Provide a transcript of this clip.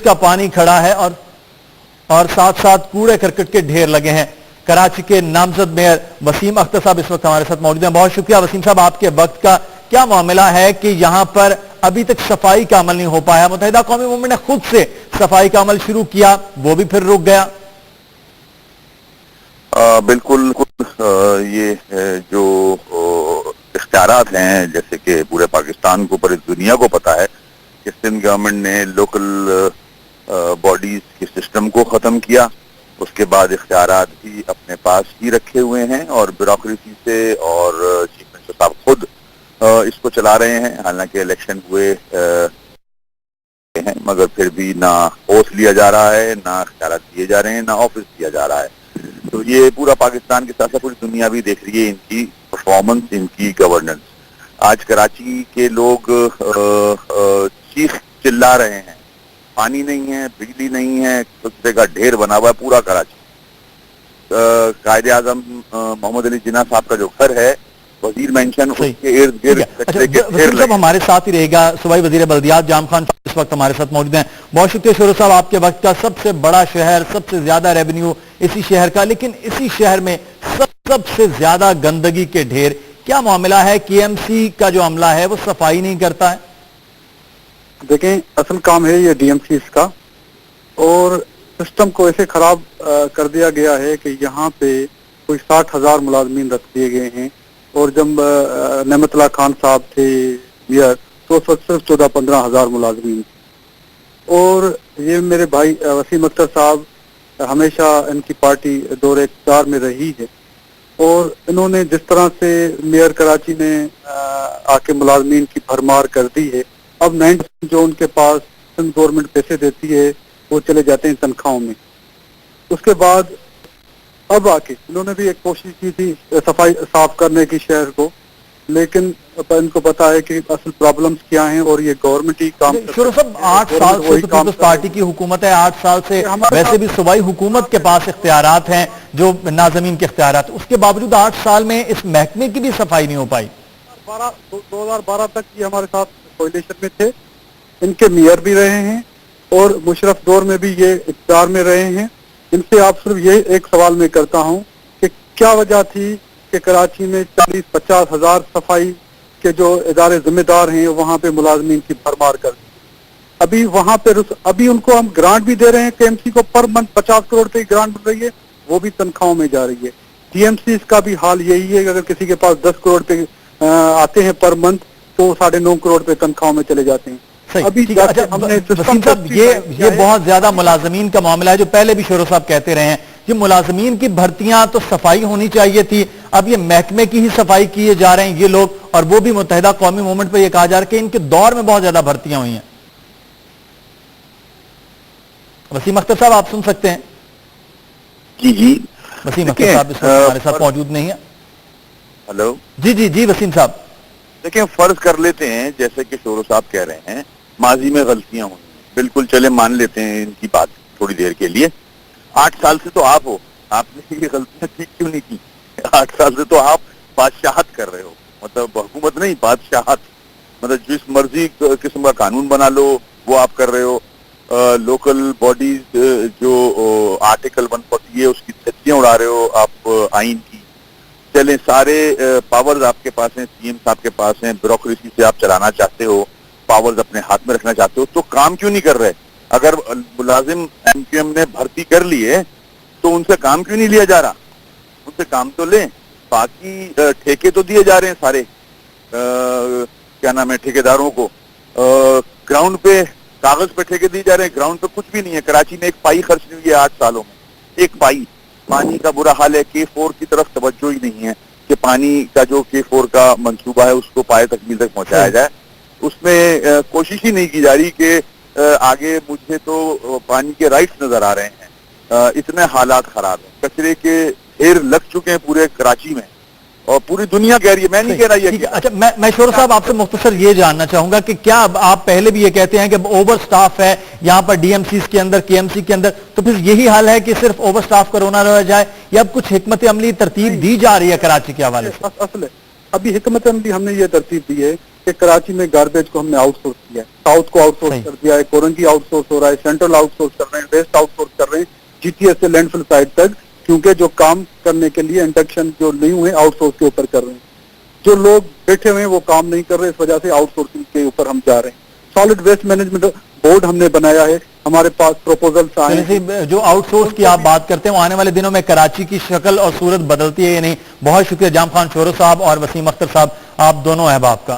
کا پانی کھڑا ہے اور ساتھ ساتھ کوڑے کرکٹ کے ڈھیر لگے ہیں۔ کراچی کے نامزد میئر وسیم اختر صاحب اس وقت ہمارے ساتھ موجود ہیں۔ بہت شکریہ وسیم صاحب آپ کے وقت کا۔ کیا معاملہ ہے کہ یہاں پر ابھی تک صفائی کا عمل نہیں ہو پایا؟ متحدہ قومی موومنٹ نے خود سے صفائی کا عمل شروع کیا، وہ بھی پھر رک گیا۔ بالکل یہ جو اختیارات ہیں، جیسے کہ پورے پاکستان کو، پوری دنیا کو پتا ہے کہ سندھ گورنمنٹ نے لوکل باڈیز کے سسٹم کو ختم کیا، اس کے بعد اختیارات بھی اپنے پاس ہی رکھے ہوئے ہیں اور بیوروکریسی سے، اور چیف منسٹر صاحب خود اس کو چلا رہے ہیں۔ حالانکہ الیکشن ہوئے ہیں مگر پھر بھی نہ اوتھ لیا جا رہا ہے، نہ اختیارات دیے جا رہے ہیں، نہ آفس دیا جا رہا ہے۔ تو یہ پورا پاکستان کے ساتھ ساتھ پوری دنیا بھی دیکھ رہی ہے ان کی پرفارمنس، ان کی گورننس۔ آج کراچی کے لوگ چیخ چلا رہے ہیں، پانی نہیں ہے، بجلی نہیں ہے، کچرے کا ڈھیر بنا ہوا ہے پورا کراچی۔ قائد اعظم محمد علی جناح صاحب کا جو گھر ہے وزیر مینشن، اس کے ارد گرد کچرے کے ڈھیر لگے۔ ہمارے ساتھ ہی رہے گا صوبائی وزیر بلدیات جام خان اس وقت ہمارے ساتھ موجود ہیں۔ بہت شکریہ شورو صاحب آپ کے وقت کا۔ سب سے بڑا شہر، سب سے زیادہ ریونیو اسی شہر کا، لیکن اسی شہر میں سب سے زیادہ گندگی کے ڈھیر۔ کیا معاملہ ہے؟ کے ایم سی کا جو عملہ ہے وہ صفائی نہیں کرتا ہے؟ دیکھیں، اصل کام ہے یہ ڈی ایم سی کا، اور سسٹم کو ایسے خراب کر دیا گیا ہے کہ یہاں پہ کوئی 60,000 ملازمین رکھ دیے گئے ہیں، اور جب نعمت اللہ خان صاحب تھے میئر تو اس وقت صرف 14-15 ہزار ملازمین، اور یہ میرے بھائی وسیم اختر صاحب ہمیشہ ان کی پارٹی دور اقتدار میں رہی ہے، اور انہوں نے جس طرح سے میئر کراچی نے آ کے ملازمین کی بھرمار کر دی ہے، اب 90% جو ان کے پاس سندھ گورنمنٹ پیسے دیتی ہے وہ چلے جاتے ہیں تنخواہوں میں۔ اس کے بعد اب آ کے انہوں نے بھی ایک کوشش کی تھی صفائی صاف کرنے کی شہر کو، لیکن ان کو پتا ہے کہ اصل پرابلمز کیا ہیں اور یہ گورنمنٹ ہی کام شروع صاحب 8 سال سے پیپلز پارٹی کی حکومت ہے، 8 سال سے ویسے بھی صوبائی حکومت کے پاس اختیارات ہیں جو ناظمین کے اختیارات، اس کے باوجود 8 سال میں اس محکمے کی بھی صفائی نہیں ہو پائی۔ 2012 تک یہ ہمارے ساتھ کوئلیشن میں تھے، ان کے میئر بھی رہے ہیں اور مشرف دور میں بھی یہ اقتدار میں رہے ہیں۔ ان سے آپ صرف یہ ایک سوال میں کرتا ہوں کہ کیا وجہ تھی کہ کراچی میں 40-50 ہزار صفائی کے جو ادارے ذمہ دار ہیں وہاں پہ ملازمین کی بھرمار کر دی؟ ابھی وہاں پہ ابھی ان کو ہم گرانٹ بھی دے رہے ہیں، کے ایم سی کو پر منتھ 50 کروڑ کی گرانٹ مل رہی ہے، وہ بھی تنخواہوں میں جا رہی ہے۔ ٹی ایم سی کا بھی حال یہی ہے کہ اگر کسی کے پاس 10 کروڑ پہ آتے ہیں پر منتھ تو 9.5 کروڑ پہ تنخواہوں میں چلے جاتے ہیں۔ وسیم صاحب یہ بہت زیادہ ملازمین کا معاملہ ہے جو پہلے بھی شورو صاحب کہتے رہے ہیں، یہ ملازمین کی بھرتیاں تو صفائی ہونی چاہیے تھی، اب یہ محکمے کی ہی صفائی کیے جا رہے ہیں یہ لوگ، اور وہ بھی متحدہ قومی موومنٹ پہ یہ کہا جا رہا ہے کہ ان کے دور میں بہت زیادہ بھرتیاں ہوئی ہیں۔ وسیم اختر صاحب آپ سن سکتے ہیں؟ جی وسیم اختر صاحب اس وقت ہمارے ساتھ موجود نہیں ہے۔ ہلو جی وسیم صاحب دیکھیں، فرض کر لیتے ہیں جیسے کہ شورو صاحب کہہ رہے ہیں ماضی میں غلطیاں ہوئی ہیں، بالکل چلے مان لیتے ہیں ان کی بات تھوڑی دیر کے لیے۔ 8 سال سے تو آپ ہو، آپ نے یہ غلطیاں ٹھیک کیوں نہیں کی؟ 8 سال سے تو آپ بادشاہت کر رہے ہو، مطلب حکومت نہیں، بادشاہت، مطلب جس مرضی قسم کا قانون بنا لو وہ آپ کر رہے ہو۔ لوکل باڈیز جو آرٹیکل 140 ہے اس کی چھتیاں اڑا رہے ہو آپ آئین کی۔ چلیں، سارے پاورز آپ کے پاس ہیں، سی ایم صاحب کے پاس ہیں، بیوروکریسی سے آپ چلانا چاہتے ہو، پاورز اپنے ہاتھ میں رکھنا چاہتے ہو، تو کام کیوں نہیں کر رہے؟ اگر ملازم ایم کیو ایم نے بھرتی کر لی ہے تو ان سے کام کیوں نہیں لیا جا رہا؟ ان سے کام تو لیں۔ باقی ٹھیکے تو دیے جا رہے ہیں سارے کیا نام ہے ٹھیکیداروں کو، گراؤنڈ پہ کاغذ پہ ٹھیکے دیے جا رہے ہیں، گراؤنڈ پہ کچھ بھی نہیں ہے۔ کراچی میں ایک پائی خرچ نہیں ہوئی ہے 8 سالوں میں، ایک پائی۔ پانی کا برا حال ہے، K4 کی طرف توجہ ہی نہیں ہے کہ پانی کا جو K4 کا منصوبہ ہے اس کو پائے تکمیل تک پہنچایا جائے، اس میں کوشش ہی نہیں کی جا رہی کہ آگے مجھے تو پانی کے رائٹس نظر آ رہے ہیں۔ اتنے حالات خراب ہیں، کچرے کے ڈھیر لگ چکے ہیں پورے کراچی میں، اور پوری دنیا کہہ رہی ہے، میں نہیں کہہ رہا یہ۔ اچھا، میں شورو صاحب آپ سے مختصر یہ جاننا چاہوں گا کہ کیا آپ پہلے بھی یہ کہتے ہیں کہ اوور سٹاف ہے یہاں پر ڈی ایم سیز کے اندر، کے ایم سی کے اندر، تو پھر یہی حال ہے کہ صرف اوور سٹاف کرونا رہ جائے، یا اب کچھ حکمت عملی ترتیب دی جا رہی ہے کراچی کے حوالے سے؟ اصل ہے ابھی حکمت عملی ہم نے یہ ترتیب دی ہے کہ کراچی میں گاربیج کو ہم نے آؤٹ سورس کیا ہے, ساؤتھ کو آؤٹ سورس کر دیا ہے, کورنگی آؤٹ سورس ہو رہا ہے, سینٹرل آؤٹ سورس کر رہے ہیں, ویسٹ آؤٹ سورس کر رہے ہیں, جی ٹی ایس سے لینڈ فل سائٹ تک, کیونکہ جو کام کرنے کے لیے انڈکشن جو نہیں ہوئے آؤٹ سورس کے اوپر کر رہے ہیں. جو لوگ بیٹھے ہوئے ہیں وہ کام نہیں کر رہے, اس وجہ سے آؤٹ سورسنگ کے اوپر ہم جا رہے ہیں. سالڈ ویسٹ مینجمنٹ بورڈ ہم نے بنایا ہے, ہمارے پاس پروپوزلس آئے ہیں. جو آؤٹ سورس کی آپ بات کرتے ہیں وہ آنے والے دنوں میں کراچی کی شکل اور صورت بدلتی ہے یا نہیں؟ بہت شکریہ جام خان شورو صاحب اور وسیم اختر صاحب, آپ دونوں احباب کا.